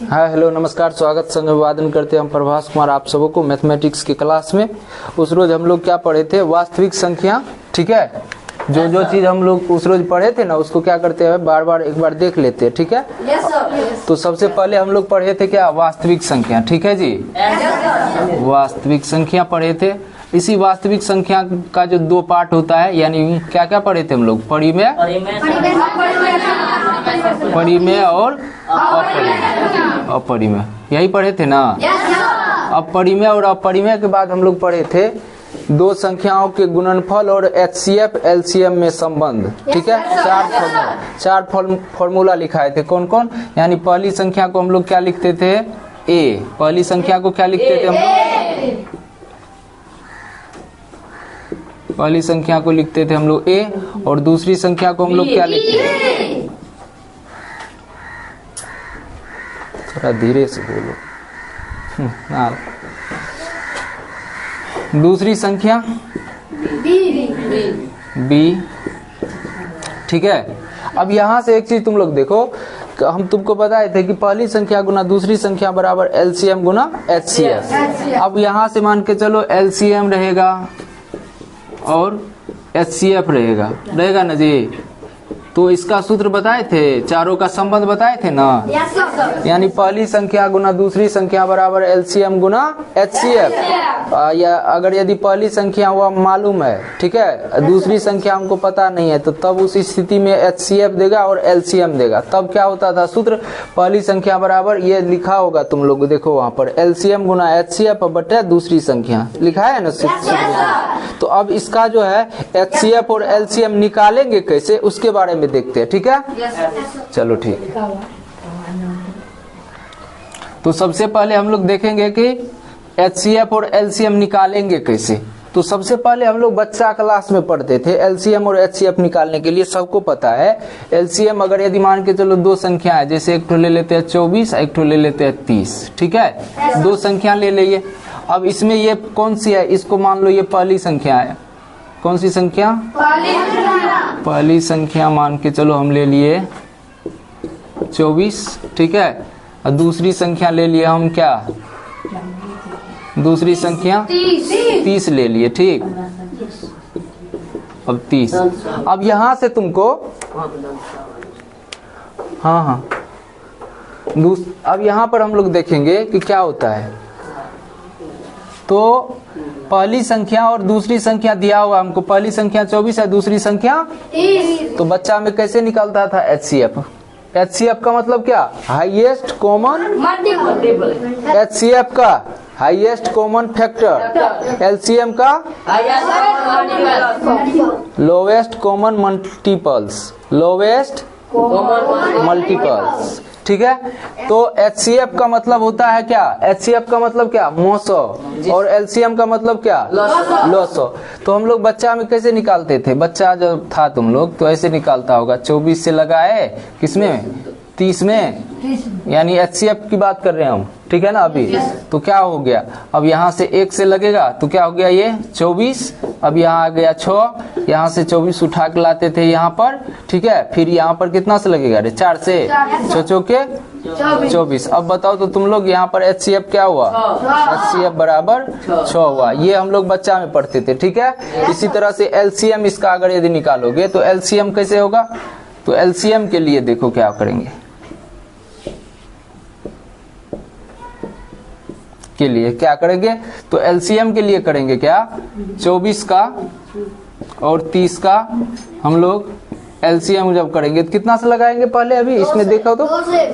Hi hello नमस्कार, स्वागत संग अभिवादन करते हैं हम प्रभास कुमार आप सबों को मैथमेटिक्स की क्लास में। उस रोज हम लोग क्या पढ़े थे? वास्तविक संख्या। ठीक है, जो चीज हम लोग उस रोज पढ़े थे ना, उसको क्या करते हैं, बार बार एक बार देख लेते हैं। ठीक है, तो सबसे पहले हम लोग पढ़े थे क्या? वास्तविक संख्या। ठीक है जी, वास्तविक संख्या पढ़े थे। इसी वास्तविक संख्या का जो दो पार्ट होता है, यानी क्या क्या पढ़े थे हम लोग? परिमेय और अपरिमेय, यही पढ़े थे ना। अब परिमेय और अपरिमेय के बाद हम लोग पढ़े थे दो संख्याओं के गुणनफल और HCF LCM में संबंध। ठीक है, चार फॉर्मूला लिखाए थे। कौन कौन? यानी पहली संख्या को हम लोग क्या लिखते थे? A। पहली संख्या को क्या लिखते थे हम लोग? पहली संख्या को लिखते थे हम लोग A, और दूसरी संख्या को हम लोग क्या लिखते थे? थोड़ा धीरे से बोलो। दूसरी संख्या B। ठीक है, अब यहां से एक चीज तुम लोग देखो, हम तुमको बताए थे कि पहली संख्या गुना दूसरी संख्या बराबर LCM गुना HCF। अब यहां से मान के चलो LCM रहेगा और HCF रहेगा ना जी। तो इसका सूत्र बताए थे, चारों का संबंध बताए थे ना। यानी पहली संख्या गुना दूसरी संख्या बराबर LCM गुना HCF। या अगर यदि पहली संख्या हुआ मालूम है, ठीक है, दूसरी संख्या हमको पता नहीं है, तो तब उस स्थिति में HCF देगा और LCM देगा। तब क्या होता था सूत्र? पहली संख्या बराबर, ये लिखा होगा तुम लोग देखो वहां पर, LCM गुना HCF बटे दूसरी संख्या लिखा है ना सूत्र। तो अब इसका जो है HCF और LCM निकालेंगे कैसे, उसके बारे में देखते हैं। ठीक है, चलो ठीक है। तो सबसे पहले हम लोग देखेंगे कि HCF और LCM निकालेंगे कैसे। तो सबसे पहले हम लोग बच्चा क्लास में पढ़ते थे LCM और HCF निकालने के लिए, सबको पता है। LCM अगर यदि मान के चलो दो संख्या है, जैसे एक ठो ले लेते हैं 24, एक ठो ले लेते हैं 30। ठीक है, दो संख्या ले लिए। अब इसमें ये कौन सी है? इसको मान लो ये पहली संख्या है। कौन सी संख्या? पहली संख्या मान के चलो हम ले लिए 24। ठीक है, और दूसरी संख्या ले लिए हम क्या? दूसरी संख्या 30 ले लिए। ठीक, अब 30। अब यहां से तुमको हाँ अब यहां पर हम लोग देखेंगे कि क्या होता है। तो पहली संख्या और दूसरी संख्या दिया हुआ हमको, पहली संख्या 24 है, दूसरी संख्या 30। तो बच्चा में कैसे निकलता था HCF? HCF का मतलब क्या? Highest common multiple. HCF का हाईएस्ट कॉमन फैक्टर, LCM का lowest common multiples, lowest multiples. ठीक है, तो HCF का मतलब होता है क्या? HCF का मतलब क्या? 900। और LCM का मतलब क्या? लॉसो। तो हम लोग बच्चा में कैसे निकालते थे? बच्चा जब था तुम लोग तो ऐसे निकालता होगा, 24 से लगाए किसमें? 30 में, यानी HCF की बात कर रहे हैं हम। ठीक है ना अभी। तो क्या हो गया? अब यहाँ से 1 से लगेगा तो क्या हो गया? ये 24। अब यहाँ आ गया 6, यहाँ से 24 उठा के लाते थे यहाँ पर। ठीक है, फिर यहाँ पर कितना से लगेगा? 4 से 6 के 24। अब बताओ तो तुम लोग यहाँ पर HCF क्या हुआ? HCF बराबर 6 हुआ। ये हम लोग बच्चा में पढ़ते थे। ठीक है, इसी तरह से LCM इसका अगर यदि निकालोगे तो LCM कैसे होगा? तो LCM के लिए देखो क्या करेंगे, के लिए क्या करेंगे? तो LCM के लिए करेंगे क्या? 24 का और 30 का हम लोग LCM जब करेंगे तो कितना से लगाएंगे? पहले अभी इसमें देखो तो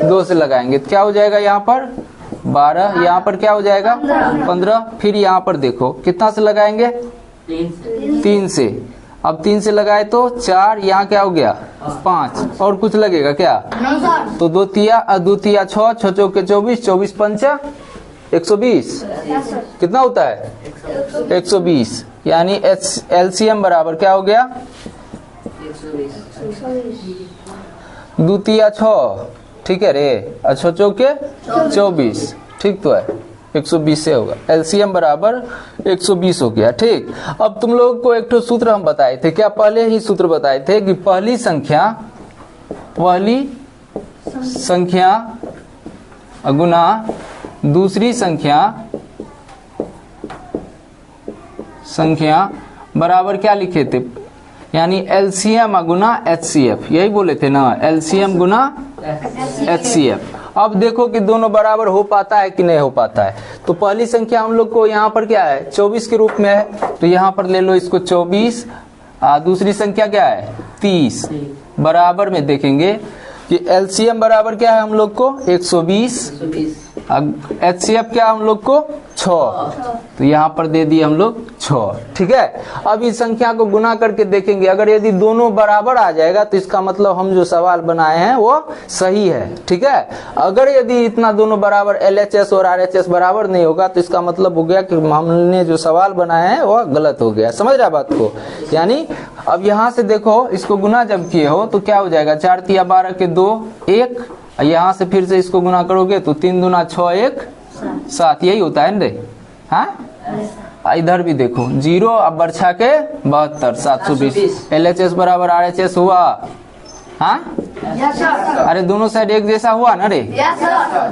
2 से लगाएंगे तो क्या हो जाएगा? यहाँ पर 12, यहाँ पर क्या हो जाएगा? 15। फिर यहाँ पर देखो कितना से लगाएंगे? 3 से। अब 3 से लगाए तो 4, यहाँ क्या हो गया? 5। और कुछ लगेगा क्या? तो 2 तिया 6, 6 चौके 24, 24 पंचा 120। कितना होता है? 120। यानी LCM बराबर क्या हो गया? 2 तिया 6। ठीक है रे, 6 चौके 24। ठीक तो है, 120 से होगा। LCM बराबर 120 हो गया। ठीक, अब तुम लोगों को एक सूत्र हम बताए थे, क्या पहले ही सूत्र बताए थे कि पहली संख्या गुना दूसरी संख्या बराबर क्या लिखे थे, यानी एलसीएम गुना एचसीएफ, यही बोले थे ना, एलसीएम गुना एचसीएफ। अब देखो कि दोनों बराबर हो पाता है कि नहीं हो पाता है। तो पहली संख्या हम लोग को यहाँ पर क्या है 24 के रूप में है, तो यहाँ पर ले लो इसको 24। दूसरी संख्या क्या है 30। बराबर में देखेंगे कि एलसीएम बराबर क्या है हम लोग को 120, एचसीएफ क्या हम लोग को 6, तो यहाँ पर दे दिए हम लोग 6। ठीक है, अब इस संख्या को गुना करके देखेंगे, अगर यदि दोनों बराबर आ जाएगा तो इसका मतलब हम जो सवाल बनाए हैं वो सही है। ठीक है, अगर यदि इतना दोनों बराबर एलएचएस और आरएचएस बराबर नहीं होगा तो इसका मतलब हो गया कि हमने जो सवाल बनाए हैं वो गलत हो गया। समझ रहा बात को, यानी अब यहाँ से देखो इसको गुना जब किए हो तो क्या हो जाएगा 4 तिया 12 के 2 1, यहाँ से फिर से इसको गुना करोगे तो 3 दूना 6 1 7, यही होता है ना रे। हाँ, इधर भी देखो 0 अब बरछा के 72 720, एलएचएस बराबर आरएचएस हुआ। हाँ अरे दोनों साइड एक जैसा हुआ ना रे,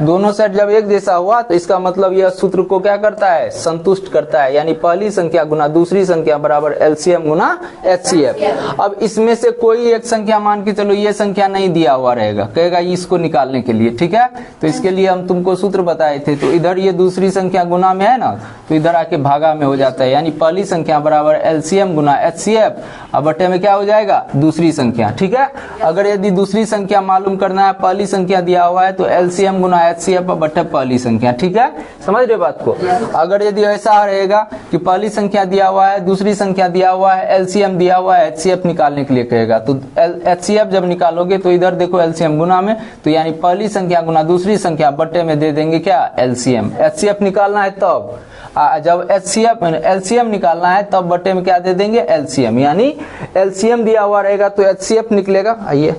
दोनों साइड जब एक जैसा हुआ तो इसका मतलब यह सूत्र को क्या करता है संतुष्ट करता है, यानी पहली संख्या गुना दूसरी संख्या बराबर एलसीएम गुना एचसीएफ। अब इसमें से कोई एक संख्या मान के चलो ये संख्या नहीं दिया हुआ रहेगा, कहेगा इसको निकालने के लिए। ठीक है, तो इसके लिए हम तुमको सूत्र बताए थे, तो इधर ये दूसरी संख्या गुना में है ना, तो इधर आके भागा में हो जाता है, यानी पहली संख्या बराबर एलसीएम गुना एचसीएफ, अब बटे में क्या हो जाएगा दूसरी संख्या। ठीक है, अगर यदि दूसरी संख्या मालूम करना है, पहली संख्या दिया हुआ है तो एलसीएम गुना एचसीएफ बटे पहली संख्या। ठीक है, समझ रहे बात को। अगर यदि ऐसा रहेगा कि पहली संख्या दिया हुआ है, दूसरी संख्या दिया हुआ है, एलसीएम दिया हुआ है, एचसीएफ निकालने के लिए कहेगा, तो एचसीएफ जब निकालोगे तो इधर देखो एलसीएम गुना में, तो यानी पहली संख्या गुना दूसरी संख्या बटे में दे देंगे क्या एलसीएम। एचसीएफ निकालना है तब, जब एलसीएम निकालना है तब बटे में क्या दे देंगे एलसीएम, यानी एलसीएम दिया हुआ रहेगा तो एचसीएफ निकलेगा। आइए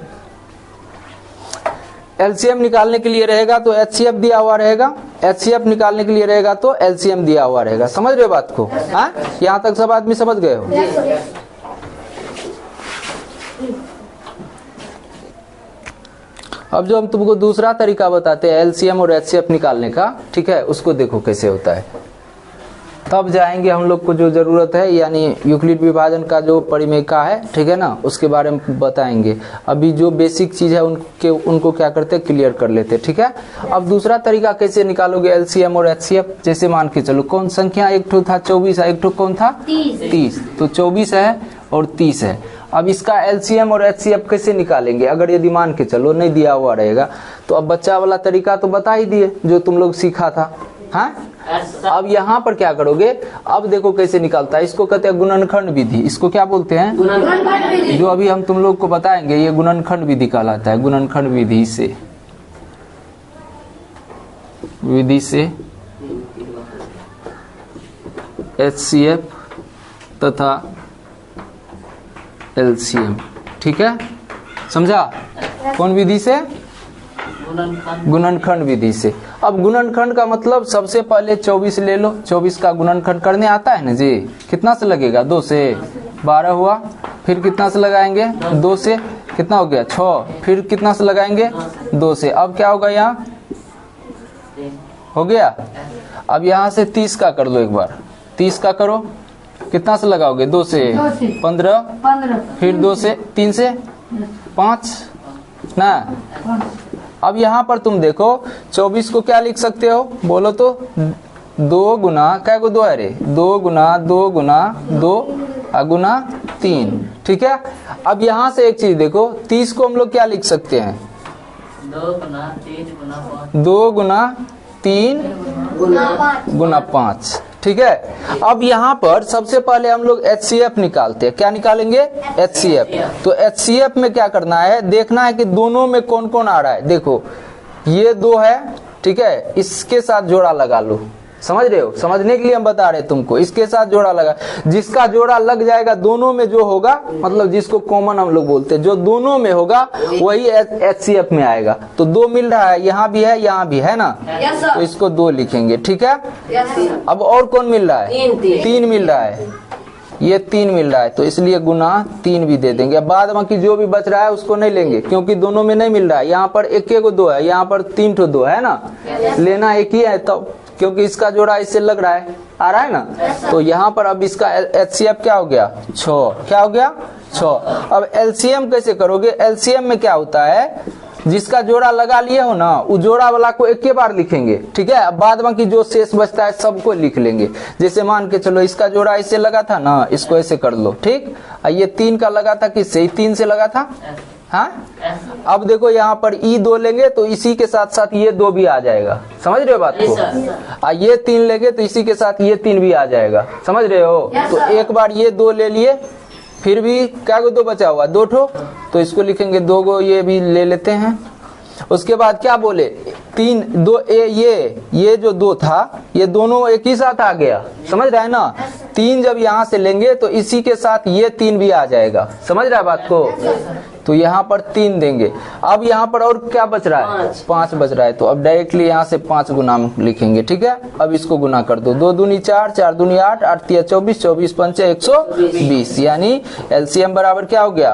एलसीएम निकालने के लिए रहेगा तो एचसीएफ दिया हुआ रहेगा, एचसीएफ निकालने के लिए रहेगा तो एलसीएम दिया हुआ रहेगा। समझ रहे हो बात को। हाँ, यहाँ तक सब आदमी समझ गए हो। अब जो हम तुमको दूसरा तरीका बताते हैं एलसीएम और एचसीएफ निकालने का, ठीक है, उसको देखो कैसे होता है। तब जाएंगे हम लोग को जो जरूरत है, यानी यूक्लिड विभाजन का जो परिमेयिका है, ठीक है ना, उसके बारे में बताएंगे। अभी जो बेसिक चीज है उनको क्या करते हैं क्लियर कर लेते हैं। ठीक है, अब दूसरा तरीका कैसे निकालोगे एलसीएम और एचसीएफ, जैसे मान के चलो कौन संख्या एक ठो था 24 है, एक ठो कौन था 30, तो 24 है और 30 है। अब इसका एलसीएम और एचसीएफ कैसे निकालेंगे, अगर यदि मान के चलो नहीं दिया हुआ रहेगा तो अब बच्चा वाला तरीका तो बता ही दिए जो तुम लोग सीखा था। हाँ, अब यहाँ पर क्या करोगे, अब देखो कैसे निकालता है, इसको कहते हैं गुणनखंड विधि। इसको क्या बोलते हैं, जो अभी हम तुम लोग को बताएंगे ये गुणनखंड विधि कहलाता है। गुणनखंड विधि से एचसीएफ तथा एलसीएम। ठीक है, समझा, कौन विधि से, गुणनखंड विधि से। अब गुणनखंड का मतलब सबसे पहले 24 ले लो, 24 का गुणनखंड करने आता है ना जी, कितना से लगेगा 2 से 12 हुआ, फिर कितना से लगाएंगे 2 से कितना हो गया 6, फिर कितना से लगाएंगे 2 से, अब क्या होगा यहाँ हो गया। अब यहाँ से 30 का कर लो, एक बार 30 का करो, कितना से लगाओगे 2 से 15, फिर 2 से 3 से 5 ना। अब यहाँ पर तुम देखो 24 को क्या लिख सकते हो बोलो तो 2 गुना क्या को 2 है रे, 2 गुना 2 गुना 2 गुना 3। ठीक है, अब यहाँ से एक चीज देखो 30 को हम लोग क्या लिख सकते हैं 2 गुना 3 गुना 5। ठीक है, अब यहाँ पर सबसे पहले हम लोग एचसीएफ निकालते हैं। क्या निकालेंगे एचसीएफ। तो एचसीएफ में क्या करना है, देखना है कि दोनों में कौन कौन आ रहा है। देखो ये 2 है, ठीक है, इसके साथ जोड़ा लगा लो। समझ रहे हो, समझने के लिए हम बता रहे तुमको, इसके साथ जोड़ा लगा, जिसका जोड़ा लग जाएगा दोनों में जो होगा, मतलब जिसको कॉमन हम लोग बोलते हैं, जो दोनों में होगा वही एचसीएफ में आएगा। तो 2 मिल रहा है, यहाँ भी है यहाँ भी है ना, तो इसको 2 लिखेंगे। ठीक है, अब और कौन मिल रहा है 3 मिल रहा है, ये 3 मिल रहा है तो इसलिए गुना 3 भी दे देंगे। अब बाद बाकी जो भी बच रहा है उसको नहीं लेंगे क्योंकि दोनों में नहीं मिल रहा है। यहाँ पर एक एक 2 है, यहाँ पर 3 ठो 2 है ना, लेना एक ही है तो क्योंकि इसका जोड़ा इससे लग रहा है, आ रहा है ना, तो यहाँ पर अब इसका HCF क्या हो गया 6, क्या हो गया 6। अब LCM कैसे करोगे, LCM में क्या होता है जिसका जोड़ा लगा लिए हो ना वो जोड़ा वाला को एक के बार लिखेंगे, ठीक है। अब बाद बाकी जो शेष बचता है सबको लिख लेंगे। जैसे मान के चलो इसका जोड़ा इससे लगा था ना, इसको ऐसे कर लो, ठीक। ये 3 का लगा था, किससे 3 से लगा था, हाँ। अब देखो यहाँ पर E2 लेंगे तो इसी के साथ साथ ये 2 भी आ जाएगा, समझ रहे हो बात को। ये 3 लेंगे तो इसी के साथ ये 3 भी आ जाएगा, समझ रहे हो। तो एक बार ये 2 ले लिए, फिर भी क्या 2 बचा हुआ 2 ठो, तो इसको लिखेंगे 2 गो, ये भी ले लेते हैं। उसके बाद क्या बोले 3 2 ये जो 2 था ये दोनों एक ही साथ आ गया, समझ रहा है ना। 3 जब यहाँ से लेंगे तो इसी के साथ ये 3 भी आ जाएगा, समझ रहा है बात को। तो यहाँ पर 3 देंगे। अब यहाँ पर और क्या बच रहा है 5 बच रहा है, तो अब डायरेक्टली यहाँ से 5 गुना लिखेंगे, ठीक है। अब इसको गुना कर दो, 2 दूनी 4, 4 दूनी 8, 8 तिया 24, 24 पंचे 120, यानी LCM बराबर क्या हो गया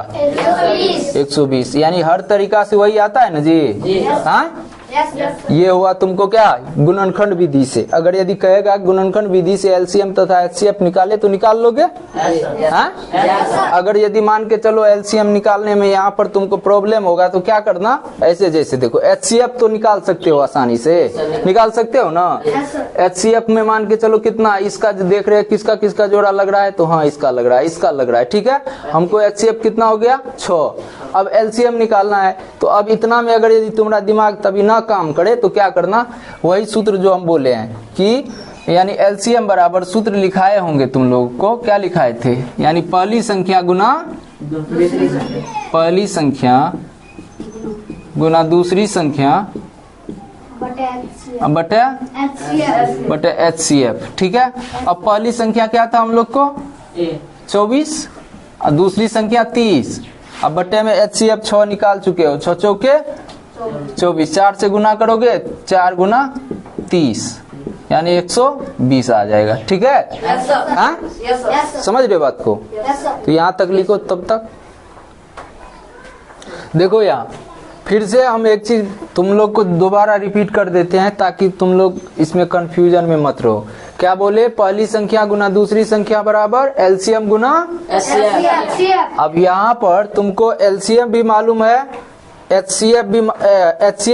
120। यानी हर तरीका से वही आता है ना जी, हाँ। ये हुआ तुमको क्या गुणनखंड विधि से। अगर यदि कहेगा गुणनखंड विधि से LCM तथा HCF निकाले तो निकाल लोगे, हाँ। अगर यदि मान के चलो LCM निकालने में यहाँ पर तुमको प्रॉब्लम होगा तो क्या करना, ऐसे जैसे देखो HCF तो निकाल सकते हो, आसानी से निकाल सकते हो ना। HCF में मान के चलो कितना, इसका देख रहे हैं किसका किसका जोड़ा लग रहा है, तो हाँ इसका लग रहा है, इसका लग रहा है, ठीक है। हमको HCF कितना हो गया 6। अब LCM निकालना है तो अब इतना में अगर यदि तुम्हारा दिमाग तभी ना काम करे तो क्या करना, वही सूत्र जो हम बोले हैं कि यानी LCM बराबर सूत्र लिखाए होंगे तुम लोगों को, क्या लिखाए थे, यानी पहली संख्या गुना पहली संख्या गुना दूसरी संख्या बटे HCF, ठीक है। अब पहली संख्या क्या था हम लोग को 24 और दूसरी संख्या 30। अब बटे में HCF 6 निकाल चुके हो, 6 चौके 24, 4 से गुना करोगे 4 गुना 30 यानी 120 आ जाएगा, ठीक है, हाँ। समझ रहे बात को। तो यहाँ तक लिखो, तब तक देखो। यहाँ फिर से हम एक चीज तुम लोग को दोबारा रिपीट कर देते हैं ताकि तुम लोग इसमें कंफ्यूजन में मत रहो। क्या बोले, पहली संख्या गुना दूसरी संख्या बराबर LCM गुना HCF। अब यहाँ पर तुमको LCM भी मालूम है, HCF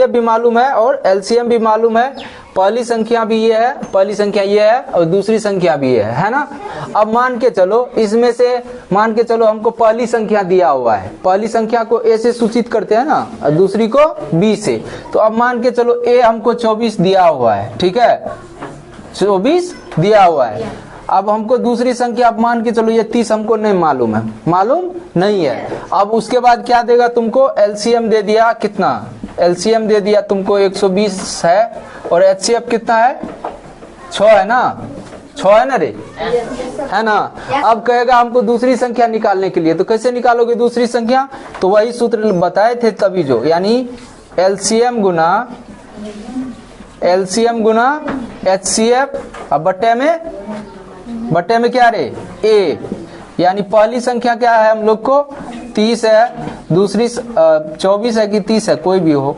भी मालूम है और LCM भी मालूम है। पहली संख्या भी ये है, पहली संख्या ये है और दूसरी संख्या भी ये है ना। अब मान के चलो इसमें से मान के चलो हमको पहली संख्या दिया हुआ है, पहली संख्या को A से सूचित करते हैं ना और दूसरी को B से। तो अब मान के चलो A हमको 24 दिया हुआ है, ठीक है, 24 दिया हुआ है। अब हमको दूसरी संख्या, अब मान के चलो ये 30 हमको नहीं मालूम है, मालूम नहीं है। अब उसके बाद क्या देगा तुमको, LCM दे दिया, कितना LCM दे दिया तुमको 120 है और HCF कितना है 6 है ना, 6 है ना रे, है ना। अब कहेगा हमको दूसरी संख्या निकालने के लिए, तो कैसे निकालोगे दूसरी संख्या, तो वही सूत्र बताए थे तभी जो, यानी LCM गुना HCF। अब बट्टे में क्या रे A, यानी पहली संख्या क्या है हम लोग को 30 है, दूसरी 24 है कि 30 है, कोई भी हो,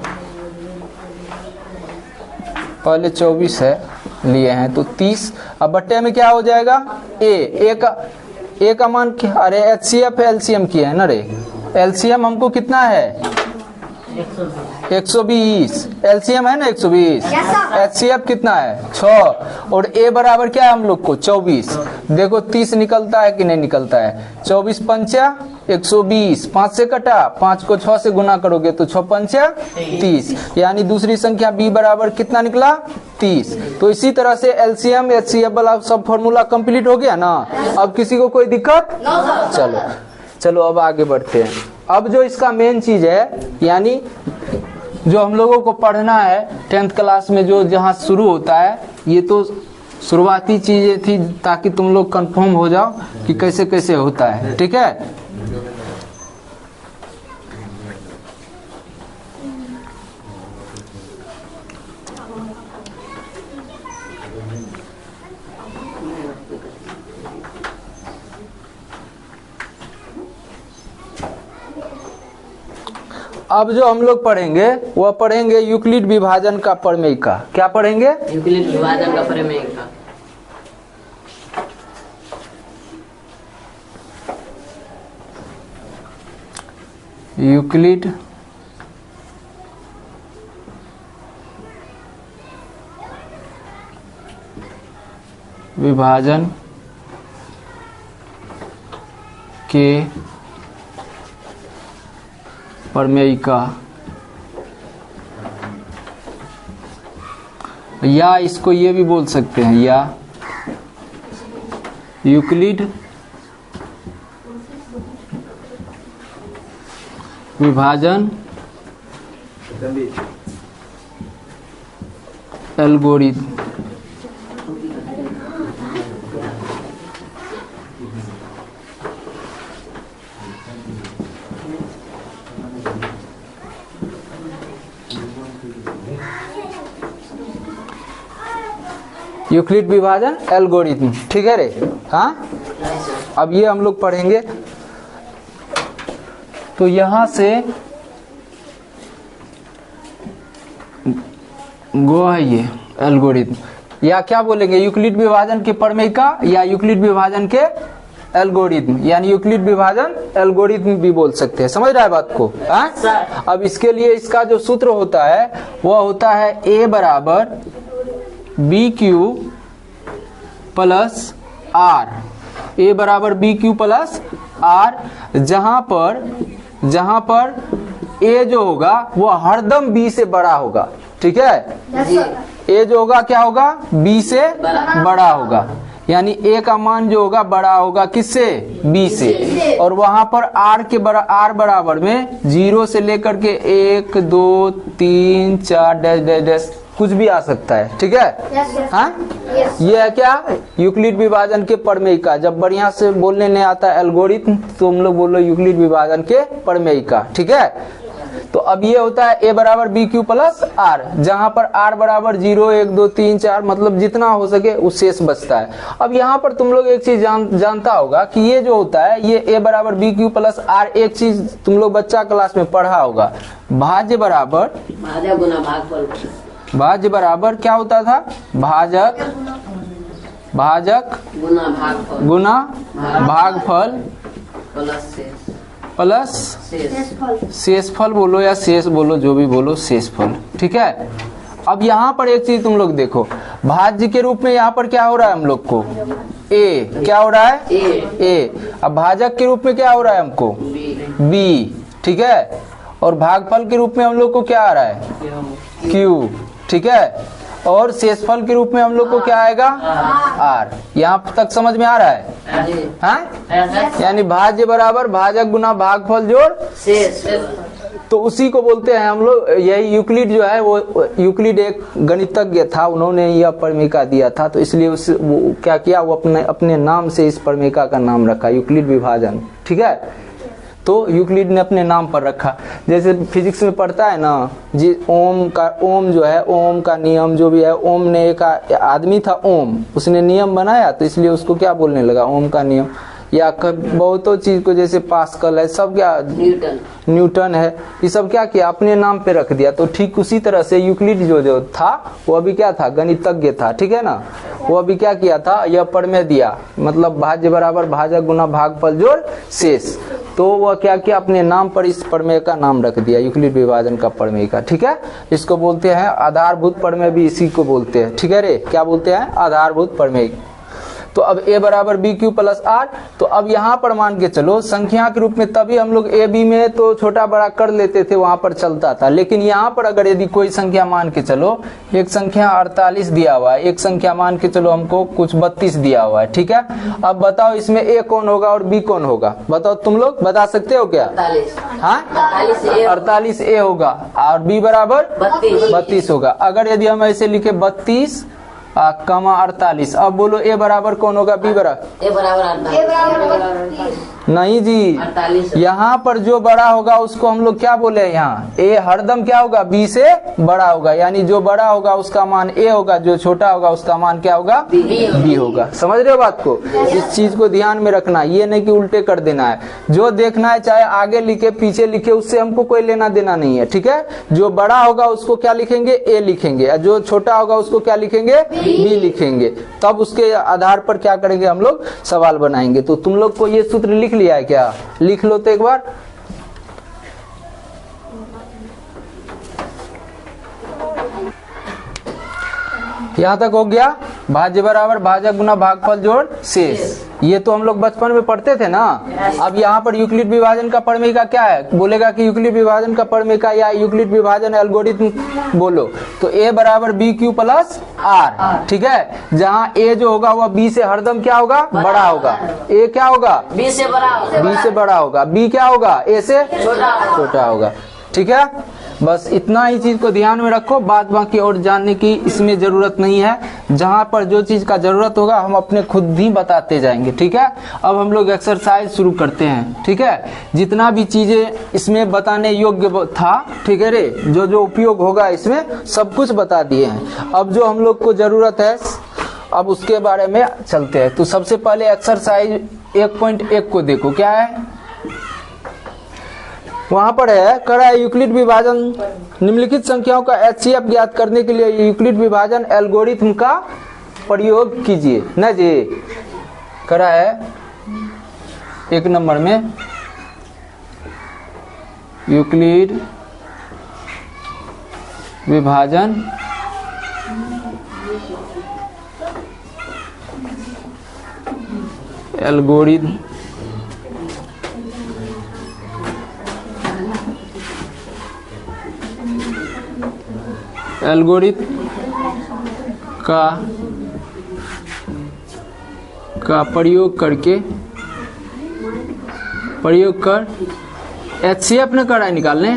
पहले 24 है लिए हैं तो 30। अब बट्टे में क्या हो जाएगा A का मान क्या, अरे HCF LCM किया है ना रे, LCM हमको कितना है 120, LCM है ना 120, HCF कितना है 6 और A बराबर क्या है हम लोग को 24। देखो 30 निकलता है कि नहीं निकलता है, 24 पंचा 120, 5 से कटा, 5 को 6 से गुना करोगे तो 6 पंचा 30, यानी दूसरी संख्या B बराबर कितना निकला 30। तो इसी तरह से LCM HCF वाला सब फॉर्मूला कंप्लीट हो गया ना। अब किसी को कोई दिक्कत, चलो अब आगे बढ़ते हैं। अब जो इसका मेन चीज है, यानी जो हम लोगों को पढ़ना है 10th क्लास में, जो जहाँ शुरू होता है, ये तो शुरुआती चीजें थी ताकि तुम लोग कंफर्म हो जाओ कि कैसे कैसे होता है, ठीक है। अब जो हम लोग पढ़ेंगे वह पढ़ेंगे यूक्लिड विभाजन का प्रमेयिका। क्या पढ़ेंगे? यूक्लिड विभाजन का प्रमेयिका। यूक्लिड विभाजन के प्रमेयिका, या इसको ये भी बोल सकते हैं, या यूक्लिड विभाजन एल्गोरिथम। यूक्लिड विभाजन एल्गोरिथम, ठीक है रे? हाँ, अब ये हम लोग पढ़ेंगे। तो यहां से गो है ये एल्गोरिथम, या क्या बोलेंगे, यूक्लिड विभाजन के प्रमेयिका या यूक्लिड विभाजन के एल्गोरिथम, यानी यूक्लिड विभाजन एल्गोरिथम भी बोल सकते हैं। समझ रहा है बात को? हाँ? अब इसके लिए इसका जो सूत्र होता है वह होता है A बराबर BQ प्लस R। A बराबर BQ प्लस R, जहां पर A जो होगा वो हरदम B से बड़ा होगा। ठीक है? A जो होगा क्या होगा? B से बड़ा होगा, यानी A का मान जो होगा बड़ा होगा किससे? B से। और वहां पर R बराबर में 0 से लेकर के 1 2 3 4 डैश डैश डैश कुछ भी आ सकता है। ठीक है? हाँ, ये है क्या? यूक्लिड विभाजन के प्रमेयिका। जब बढ़िया से बोलने नहीं आता एल्गोरिथम तो हम लोग बोलो यूक्लिड विभाजन के प्रमेयिका। ठीक है? तो अब ये होता है A बराबर BQ प्लस R, जहां पर R बराबर 0 1 2 3 4 मतलब जितना हो सके उस शेष बचता है। अब यहाँ पर तुम लोग एक चीज जानता होगा कि ये जो होता है ये A बराबर BQ प्लस R, एक चीज तुम लोग बच्चा क्लास में पढ़ा होगा, भाज्य बराबर भाज्य बराबर क्या होता था? भाजक गुना भागफल प्लस शेषफल बोलो या शेष बोलो, जो भी बोलो, शेषफल। ठीक है? अब यहाँ पर एक चीज तुम लोग देखो, भाज्य के रूप में यहाँ पर क्या हो रहा है हम लोग को? A। क्या हो रहा है? A। अब भाजक के रूप में क्या हो रहा है हमको? B। ठीक है? और भागफल के रूप में हम लोग को क्या आ रहा है? Q। ठीक है? और शेषफल के रूप में हम लोग को क्या आएगा? R। यहाँ तक समझ में आ रहा है? हाँ? यानी भाज्य बराबर भाजक गुना भागफल जोड़ शेष। तो उसी को बोलते हैं हम लोग, यही यूक्लिड जो है वो यूक्लिड एक गणितज्ञ था, उन्होंने यह प्रमेयिका दिया था, तो इसलिए वो क्या किया, वो अपने नाम से इस प्रमेयिका का नाम रखा, यूक्लिड विभाजन। ठीक है? तो यूक्लिड ने अपने नाम पर रखा। जैसे फिजिक्स में पढ़ता है ना जी, ओम जो है, ओम का नियम जो भी है, ओम ने एक आदमी था ओम, उसने नियम बनाया तो इसलिए उसको क्या बोलने लगा? ओम का नियम। या बहुतों चीज को, जैसे पास्कल है, सब क्या, न्यूटन है, ये सब क्या किया? अपने नाम पे रख दिया। तो ठीक उसी तरह से यूक्लिड जो था वो अभी क्या था? गणितज्ञ था। ठीक है ना? वो अभी क्या किया था? यह प्रमेय दिया, मतलब भाज्य बराबर भाजक गुना भागफल जोड़ शेष। तो वह क्या किया? अपने नाम पर इस प्रमेय का नाम रख दिया, यूक्लिड विभाजन का प्रमेय का। ठीक है? इसको बोलते हैं आधारभूत प्रमेय, भी इसी को बोलते हैं। ठीक है रे? क्या बोलते हैं? आधारभूत प्रमेय। तो अब A बराबर BQ प्लस R। तो अब यहाँ पर मान के चलो संख्या के रूप में, तभी हम लोग A B में तो छोटा बड़ा कर लेते थे, वहां पर चलता था। लेकिन यहाँ पर अगर यदि कोई संख्या मान के चलो, एक संख्या 48 दिया हुआ है, एक संख्या मान के चलो हमको कुछ 32 दिया हुआ है। ठीक है? अब बताओ इसमें A कौन होगा और B कौन होगा? बताओ, तुम लोग बता सकते हो क्या? 48 A होगा और B बराबर 32 होगा। अगर यदि हम ऐसे लिखे 32 कमा 48, अब बोलो A बराबर कौन होगा? B बराबर? A बराबर 48। नहीं जी, 48। यहाँ पर जो बड़ा होगा उसको हम लोग क्या बोले, यहाँ ए हरदम क्या होगा, बी से बड़ा होगा, यानी जो बड़ा होगा उसका मान ए होगा, जो छोटा होगा उसका मान क्या होगा, बी होगा। समझ रहे हो बात को? इस चीज को ध्यान में रखना, ये नहीं कि उल्टे कर देना है। जो देखना है चाहे आगे लिखे पीछे लिखे, उससे हमको कोई लेना देना नहीं है, ठीक है। जो बड़ा होगा उसको क्या लिखेंगे, ए लिखेंगे, और जो छोटा होगा उसको क्या लिखेंगे, बी लिखेंगे। तब उसके आधार पर क्या करेंगे, हम लोग सवाल बनाएंगे। तो तुम लोग को ये सूत्र लिख लिया है क्या? लिख लो तो एक बार। यहां तक हो गया। भाज्य बराबर भाजक गुना भागफल जोड़ शेष, ये तो हम लोग बचपन में पढ़ते थे ना। अब यहाँ पर यूक्लिड विभाजन का प्रमेय क्या है, बोलेगा कि यूक्लिड विभाजन का प्रमेय या यूक्लिड विभाजन एल्गोरिथम बोलो, तो ए बराबर बी क्यू प्लस आर, ठीक है। जहाँ ए जो होगा वह बी से हरदम क्या होगा, बड़ा होगा। ए क्या होगा, बी से बड़ा होगा। बी से बड़ा होगा। बी क्या होगा, ए से छोटा होगा, ठीक है। बस इतना ही चीज को ध्यान में रखो, बात बाकी और जानने की इसमें जरूरत नहीं है। जहां पर जो चीज का जरूरत होगा हम अपने खुद ही बताते जाएंगे, ठीक है। अब हम लोग एक्सरसाइज शुरू करते हैं, ठीक है। जितना भी चीजें इसमें बताने योग्य था, ठीक है रे, जो जो उपयोग होगा इसमें सब कुछ बता दिए हैं। अब जो हम लोग को जरूरत है अब उसके बारे में चलते हैं। तो सबसे पहले एक्सरसाइज 1.1 को देखो, क्या है वहां पर है, करा है यूक्लिड विभाजन, निम्नलिखित संख्याओं का एचसीएफ ज्ञात करने के लिए यूक्लिड विभाजन एल्गोरिथम का प्रयोग कीजिए न जी। करा है 1 नंबर में यूक्लिड विभाजन एल्गोरिथम का प्रयोग कर एचसीएफ ने करा है निकालने,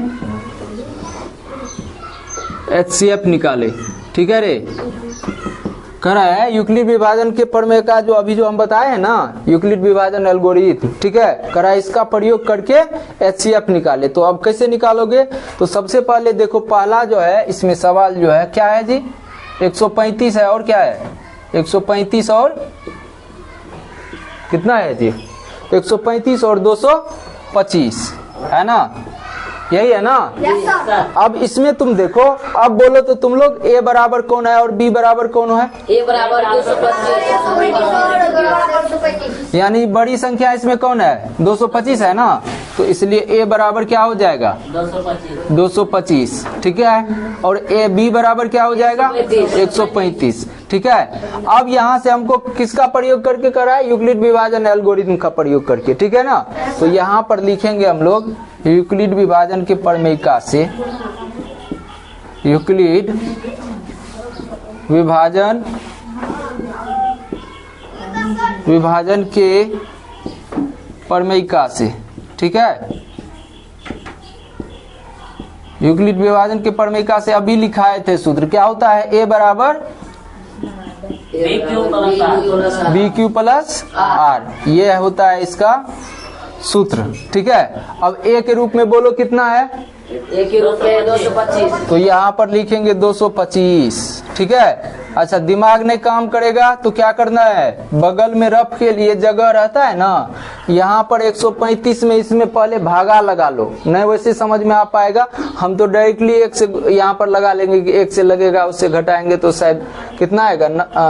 एचसीएफ निकाले, ठीक है रे। करा है यूक्लिड विभाजन के प्रमेय का जो अभी जो हम बताए हैं ना, यूक्लिड विभाजन एल्गोरिथम, ठीक है। करा इसका प्रयोग करके एचसीएफ निकाले। तो अब कैसे निकालोगे, तो सबसे पहले देखो पहला जो है इसमें सवाल जो है क्या है जी, 135 है और क्या है 135 और कितना है जी, 135 और 225 है ना, यही है ना। अब इसमें तुम देखो, अब बोलो तो तुम लोग ए बराबर कौन है और बी बराबर कौन है, ए बराबर 225, यानी बड़ी संख्या इसमें कौन है 225 है ना। तो इसलिए ए बराबर क्या हो जाएगा 225, ठीक है। और ए बी बराबर क्या हो जाएगा 135, ठीक है। अब यहाँ से हमको किसका प्रयोग करके करा है, यूक्लिड विभाजन एल्गोरिथम का प्रयोग करके, ठीक है ना। तो यहाँ पर लिखेंगे हम लोग यूक्लिड विभाजन के प्रमेयिका से, यूक्लिड विभाजन के प्रमेयिका से, ठीक है। यूक्लिड विभाजन के प्रमेयिका से अभी लिखाए थे सूत्र, क्या होता है, ए बराबर बी क्यू प्लस आर, ये होता है इसका सूत्र, ठीक है। अब ए के रूप में बोलो कितना है, ए के रूप में 225, तो यहाँ पर लिखेंगे 225, ठीक है। अच्छा दिमाग नहीं काम करेगा तो क्या करना है, बगल में रफ के लिए जगह रहता है ना, यहाँ पर 135 में इसमें पहले भागा लगा लो, नहीं वैसे समझ में आ पाएगा। हम तो डायरेक्टली 1 से यहाँ पर लगा लेंगे कि 1 से लगेगा, उससे घटाएंगे तो शायद कितना आएगा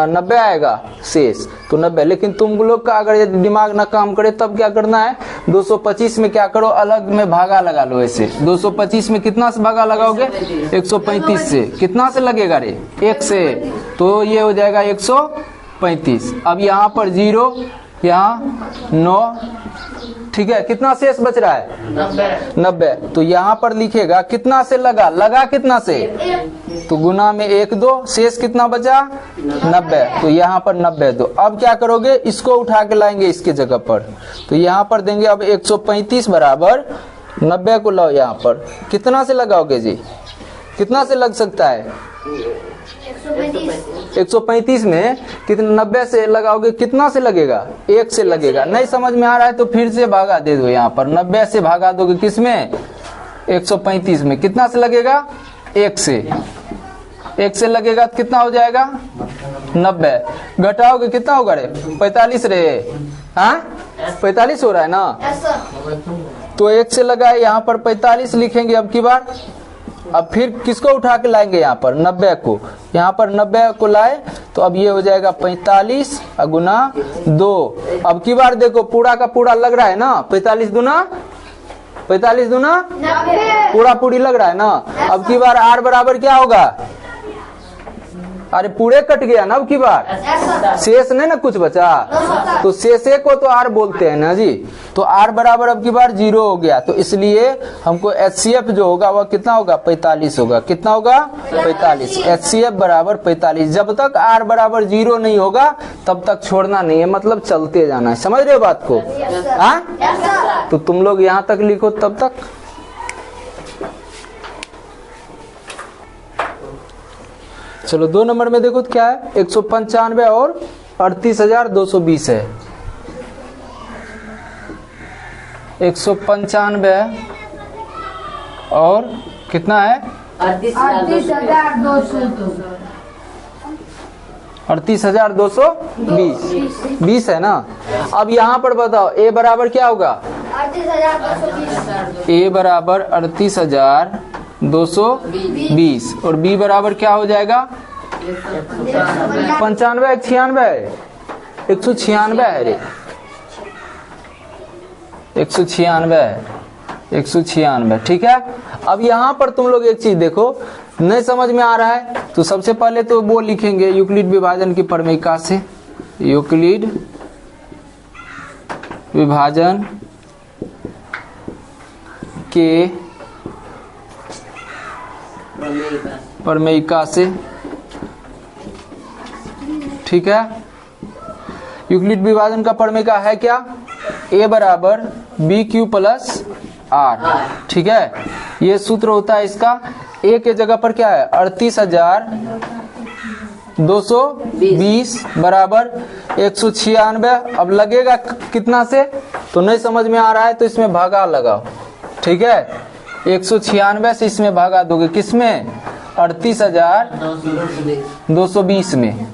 90 आएगा शेष, तो 90। लेकिन तुम लोग का अगर दिमाग ना काम करे तब क्या करना है, 225 में क्या करो, अलग में भागा लगा लो। ऐसे 225 में कितना से भागा लगाओगे, 135 से, कितना से लगेगा रे 1 से, तो ये हो जाएगा 135। अब यहाँ पर 0, यहाँ 9, ठीक है। कितना शेष बच रहा है 90, तो यहाँ पर लिखेगा कितना से लगा कितना से, तो गुना में 1 2, शेष कितना बचा 90, तो यहाँ पर 90 दो। अब क्या करोगे, इसको उठा के लाएंगे इसके जगह पर, तो यहाँ पर देंगे अब 135 बराबर 90 को लाओ, यहाँ पर कितना से लगाओगे जी, कितना से लग सकता है? 135 में कितना 90 से लगाओगे कितना से लगेगा? 1 से लगेगा। नहीं समझ में आ रहा है तो फिर से भागा दे दो। यहाँ पर 90 से भागा दोगे किस में? 135 में। कितना से लगेगा? 1 से। 1 से लगेगा तो कितना हो जाएगा? 90। घटाओगे कितना होगा रे? 45 रे। हाँ 45 हो रहा है ना। तो 1 से लगा है, यहाँ पर 45 लिखेंगे अब की बार। अब फिर किसको उठा के लाएंगे? यहाँ पर 90 को। यहाँ पर 90 को लाए तो अब ये हो जाएगा 45 गुना 2। अब की बार देखो पूरा का पूरा लग रहा है ना। 45 दूना पूरा पूरी लग रहा है ना। अब की बार r बराबर क्या होगा? अरे पूरे कट गया ना। अब की बार शेष नहीं ना कुछ बचा, तो शेषे को तो r बोलते हैं ना जी। तो r बराबर अब की बार 0 हो गया। तो इसलिए हमको HCF जो होगा वह कितना होगा? 45 होगा। कितना होगा? 45। HCF बराबर 45। जब तक r बराबर 0 नहीं होगा तब तक छोड़ना नहीं है, मतलब चलते जाना है। समझ रहे हो बात को? हाँ तो तुम लोग यहाँ तक लिखो तब तक। चलो 2 नंबर में देखो तो क्या है? 195 और 38,220 है। 195 और कितना है? 38,220। 20 है ना। अब यहाँ पर बताओ a बराबर क्या होगा? a बराबर 38,220 और b बराबर क्या हो जाएगा? 95 96 196 है रे। 196 ठीक है। अब यहाँ पर तुम लोग एक चीज देखो, नहीं समझ में आ रहा है तो सबसे पहले तो वो लिखेंगे यूक्लिड विभाजन की प्रमेयिका से। यूक्लिड विभाजन के प्रमेयिका से, ठीक है। यूक्लिड विभाजन का प्रमेयिका है क्या? a बराबर BQ प्लस R, ठीक है। ये सूत्र होता है इसका। a के जगह पर क्या है? 38,220 बराबर 196। अब लगेगा कितना से तो नहीं समझ में आ रहा है तो इसमें भागा लगाओ, ठीक है। 196 से इसमें भागा दोगे किसमें? 38,220 में।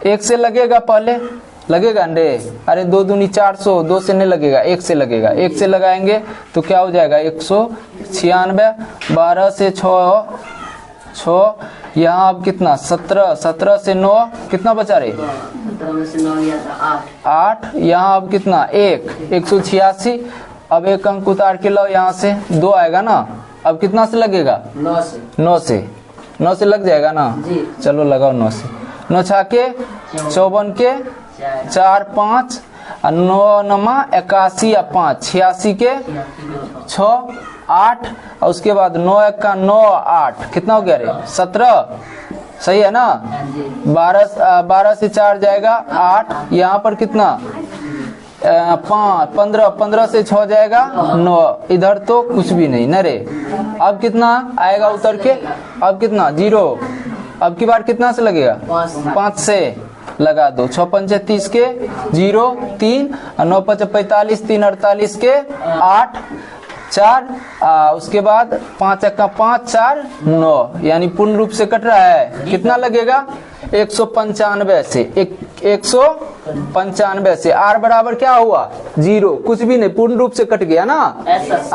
1 से लगेगा पहले, लगेगा रे? अरे 2 दूनी 400, 2 से नहीं लगेगा, 1 से लगेगा। 1 से लगाएंगे तो क्या हो जाएगा? 196। 12 से 6 यहाँ अब कितना? 17। 17 से 9 कितना बचा रे? 8। यहाँ अब कितना? 1 186। अब 1 अंक उतार के लो, यहाँ से 2 आएगा ना। अब कितना से लगेगा? 9 से लग जाएगा ना जी। चलो लगाओ 9 से। 9 छाके 54 के 4 5 9 नमा 81 या 5 86 के 6 8 और उसके बाद 9 1 का 9 8 कितना हो गया रे? 17। सही है ना। 12 से 4 जाएगा 8। यहाँ पर कितना? 5 15 15 से 6 जाएगा 9। इधर तो कुछ भी नहीं न रे। अब कितना आएगा उतर के? अब कितना? 0। अब की बार कितना से लगेगा? 5 से लगा दो। 6 5 30 के 0 3 और 9 5 45 3 48 के 8 4 उसके बाद 5 1 का 5 4 9 यानी पूर्ण रूप से कट रहा है। कितना लगेगा? 195 से 195 से। r बराबर क्या हुआ? 0। कुछ भी नहीं, पूर्ण रूप से कट गया ना।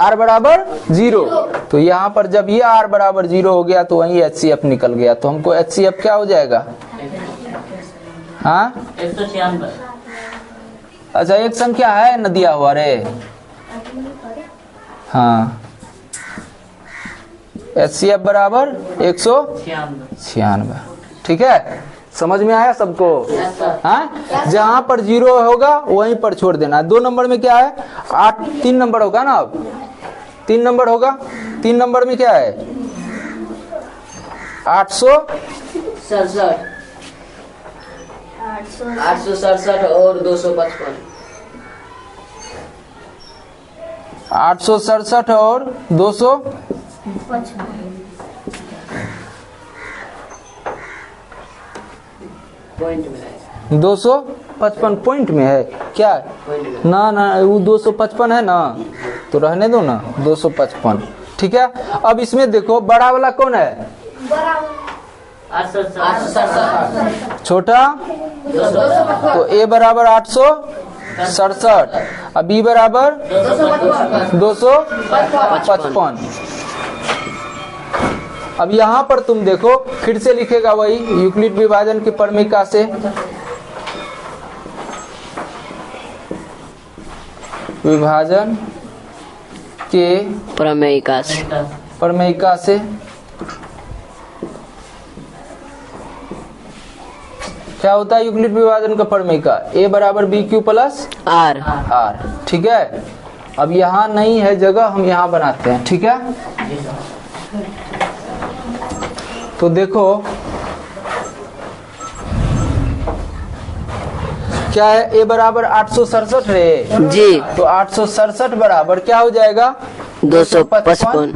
r बराबर 0। तो यहाँ पर जब ये r बराबर 0 हो गया तो वही HCF निकल गया। तो हमको HCF क्या हो जाएगा? हाँ 196। अच्छा एक संख्या है न दिया हुआ रे। हाँ HCF बराबर 196। ठीक है, समझ में आया सबको? हाँ जहां पर 0 होगा वहीं पर छोड़ देना है। 2 नंबर में क्या है? 8 3 नंबर होगा ना। अब 3 नंबर होगा। 3 नंबर में क्या है? 867 और 255। 867 और 255 पॉइंट में है। 255 पॉइंट में है क्या? पॉइंट में ना ना, वो 255 है ना, तो रहने दो ना 255। ठीक है, अब इसमें देखो बड़ा वाला कौन है? 867 छोटा तो a बराबर 867, अब b बराबर 255। अब यहाँ पर तुम देखो फिर से लिखेगा वही यूक्लिड विभाजन की परमिका से, विभाजन के परमेयिका से क्या होता है यूक्लिड विभाजन का परमेयिका? a बराबर बी क्यू प्लस आर। ठीक है, अब यहाँ नहीं है जगह, हम यहाँ बनाते हैं। ठीक है, तो देखो क्या है, a बराबर 867 रे जी, तो 867 बराबर क्या हो जाएगा? 255।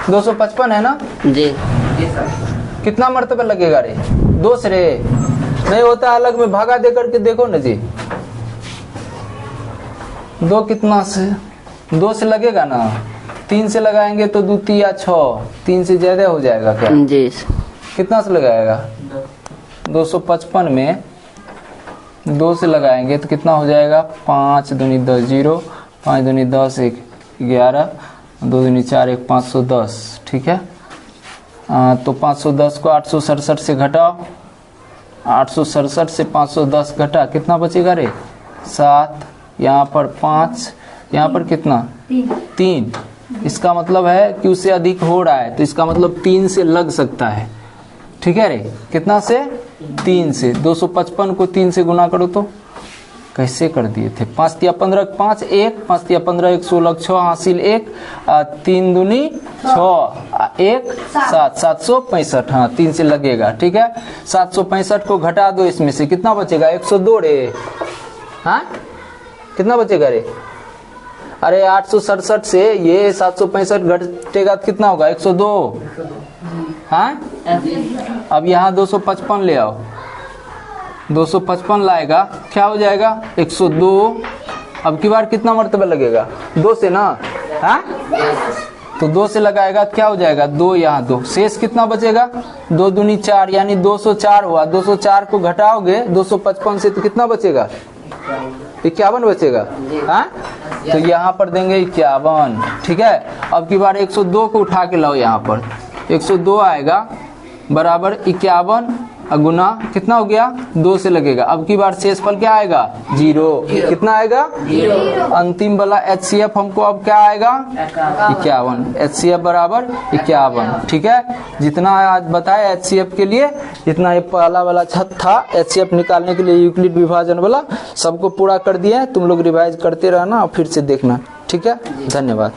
255 है ना जी, कितना मर्तबा लगेगा रे? 2 से रे नहीं होता, अलग में भागा दे करके देखो ना जी। 2 कितना से? 2 से लगेगा ना, 3 से लगाएंगे तो 2 3 या 6, 3 से ज्यादा हो जाएगा क्या? जी, कितना से लगाएगा? 255 में 2 से लगाएंगे तो कितना हो जाएगा? 5 दूनी 10 0, 5 दूनी 10 1 11, 2 दूनी 4 1 510। ठीक है, तो 510 को 867 से घटाओ, 867 से 510 घटा, कितना बचेगा रे? 7, यहाँ पर 5, यहाँ पर कितना? 3। इसका मतलब है कि उससे अधिक हो रहा है, तो इसका मतलब 3 से लग सकता है। ठीक है रे, कितना से? 3 से। 255 को 3 से गुना करो तो कैसे कर दिए थे? 5 तिया 15 5 1, 5 तिया 15 1 16 6 हासिल 1, 3 दूनी 6 1 7, 765। हाँ 3 से लगेगा। ठीक है, 765 को घटा दो इसमें से, कितना बचेगा? 102 रे। हाँ कितना बचेगा रे? अरे 867 से ये 765 घटेगा तो कितना होगा? 102। हाँ अब यहाँ 255 ले आओ, 255 लाएगा क्या हो जाएगा? 102। अब की बार कितना मर्तबा लगेगा? 2 से ना। हाँ तो 2 से लगाएगा क्या हो जाएगा? 2 यहाँ 2, शेष कितना बचेगा? 2 दूनी 4 यानी 204 हुआ। 204 को घटाओगे 255 से तो कितना बचेगा? 51 बचेगा। हाँ तो यहाँ पर देंगे 51। ठीक है, अब की बार 102 को उठा के लाओ, यहाँ पर 102 आएगा बराबर 51 गुना कितना हो गया? 2 से लगेगा। अब की बार शेषफल क्या आएगा? 0। कितना आएगा? 0। अंतिम वाला HCF हमको अब क्या आएगा? 51। HCF बराबर 51। ठीक है, जितना आज बताया HCF के लिए, जितना ये पहला वाला छत था HCF निकालने के लिए यूक्लिड विभाजन वाला, सबको पूरा कर दिया है। तुम लोग रिवाइज करते रहना और फिर से देखना। ठीक है, धन्यवाद।